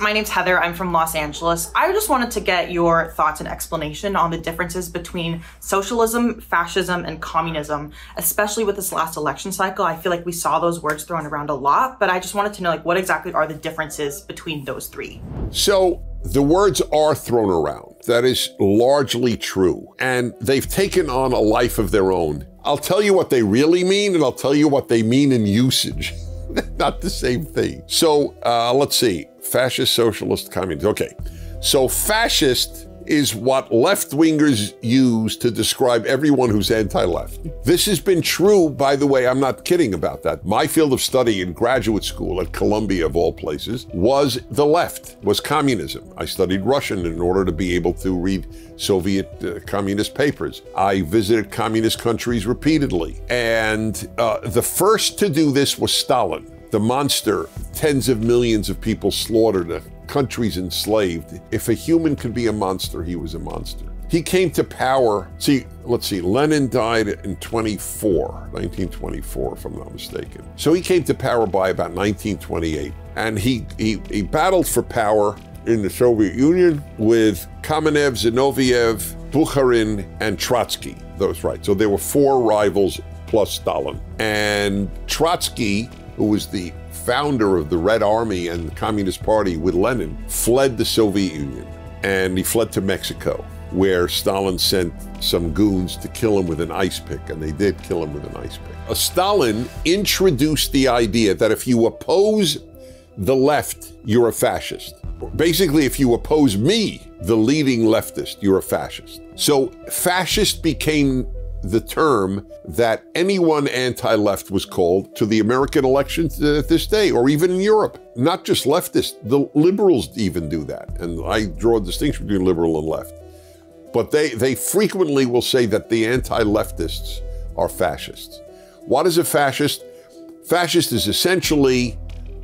My name's Heather. I'm from Los Angeles. I just wanted to get your thoughts and explanation on the differences between socialism, fascism, and communism, especially with this last election cycle. I feel like we saw those words thrown around a lot, but I just wanted to know, like, what exactly are the differences between those three? So the words are thrown around. That is largely true. And they've taken on a life of their own. I'll tell you what they really mean, and I'll tell you what they mean in usage. Not the same thing. So let's see. Fascist, socialist, communist. Okay. So fascist is what left-wingers use to describe everyone who's anti-left. This has been true, by the way, I'm not kidding about that. My field of study in graduate school at Columbia, of all places, was the left, was communism. I studied Russian in order to be able to read Soviet communist papers. I visited communist countries repeatedly. And the first to do this was Stalin, the monster, tens of millions of people slaughtered, countries enslaved. If a human could be a monster, he was a monster. He came to power, let's see, Lenin died in 1924, if I'm not mistaken. So he came to power by about 1928. And he battled for power in the Soviet Union with Kamenev, Zinoviev, Bukharin, and Trotsky. Those right. So there were four rivals plus Stalin. And Trotsky, who was the founder of the Red Army and the Communist Party with Lenin, fled the Soviet Union. And he fled to Mexico, where Stalin sent some goons to kill him with an ice pick, and they did kill him with an ice pick. Stalin introduced the idea that if you oppose the left, you're a fascist. Basically, if you oppose me, the leading leftist, you're a fascist. So fascist became the term that anyone anti-left was called to the American elections at this day, or even in Europe. Not just leftists, the liberals even do that. And I draw a distinction between liberal and left. But they frequently will say that the anti-leftists are fascists. What is a fascist? Fascist is essentially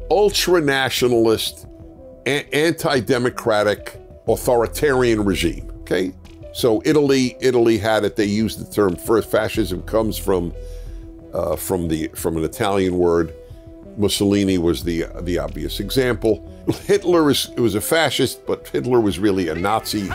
ultra-nationalist, anti-democratic, authoritarian regime, okay? So Italy had it. They used the term first. Fascism comes from an Italian word. Mussolini was the obvious example. Hitler was a fascist, but Hitler was really a Nazi.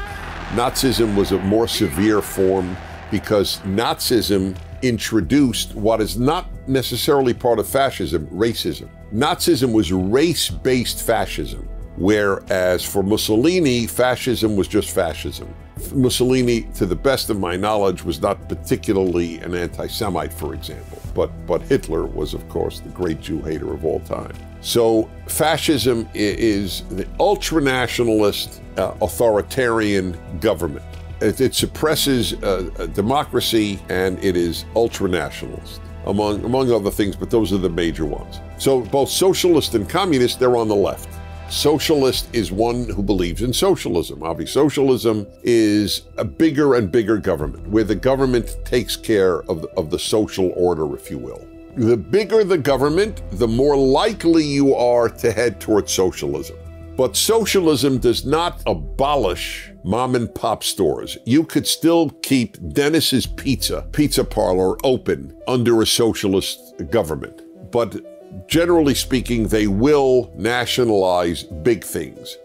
Nazism was a more severe form because Nazism introduced what is not necessarily part of fascism, racism. Nazism was race-based fascism, whereas for Mussolini, fascism was just fascism. Mussolini, to the best of my knowledge, was not particularly an anti-Semite, for example, but Hitler was, of course, the great Jew hater of all time. So fascism is the ultra-nationalist, authoritarian government. It suppresses democracy, and it is ultra-nationalist, among other things, but those are the major ones. So both socialist and communist, they're on the left. Socialist is one who believes in socialism. Obviously, socialism is a bigger and bigger government, where the government takes care of the social order, if you will. The bigger the government, the more likely you are to head towards socialism. But socialism does not abolish mom and pop stores. You could still keep Dennis's pizza parlor open under a socialist government. But generally speaking, they will nationalize big things.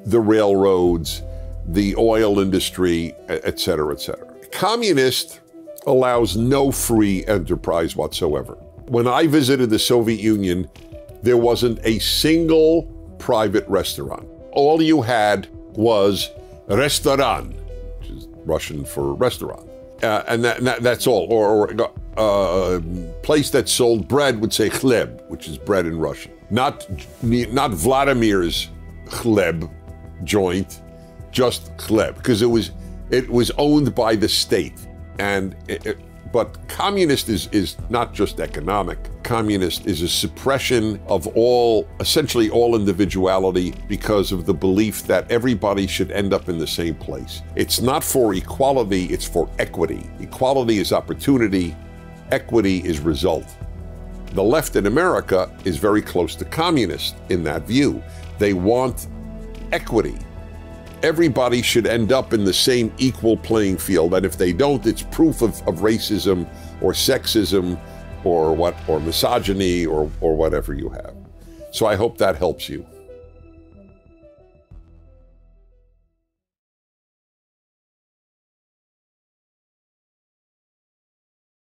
The railroads, the oil industry, et cetera, et cetera. Communist allows no free enterprise whatsoever. When I visited the Soviet Union, there wasn't a single private restaurant. All you had was restoran, which is Russian for restaurant. And that's all. Or a place that sold bread would say chleb, which is bread in Russian. Not Vladimir's chleb joint, just chleb, because it was owned by the state. And but communist is not just economic. Communist is a suppression of essentially all individuality, because of the belief that everybody should end up in the same place. It's not for equality, it's for equity. Equality is opportunity, equity is result. The left in America is very close to communist in that view. They want equity. Everybody should end up in the same equal playing field, and if they don't, it's proof of racism or sexism or misogyny or whatever you have. So I hope that helps you.